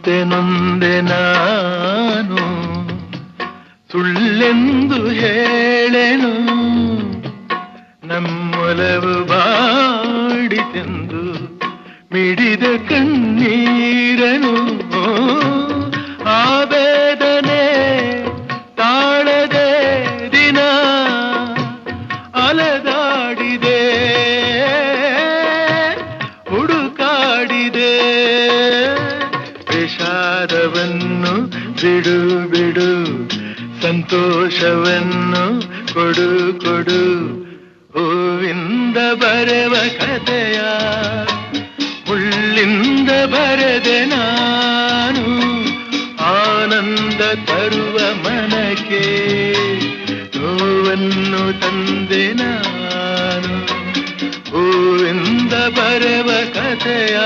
ಮತ್ತೆ ನೊಂದೆ ನಾನು, ಸುಳ್ಳೆಂದು ಹೇಳೆನು, ನಮ್ಮೊಲವು ಬಾಡಿತೆಂದು ಮಿಡಿದ ಕಣ್ಣೀರನು. ಆ ವೇದನೆ ತಾಳದೆ ದಿನ ಅಲೆದಾಡಿದೆ, ಹುಡುಕಾಡಿದೆ. ವಿಷಾದವನ್ನು ಬಿಡು ಬಿಡು, ಸಂತೋಷವನ್ನು ಕೊಡು ಕೊಡು. ಹೂವಿಂದ ಬರೆವ ಕಥೆಯ ಮುಳ್ಳಿಂದ ಬರೆದೆ ನಾನು, ಆನಂದ ತರುವ ಮನಕ್ಕೆ ನೋವನ್ನು ತಂದೆ ನಾನು. ಹೂವಿಂದ ಬರೆವ ಕಥೆಯ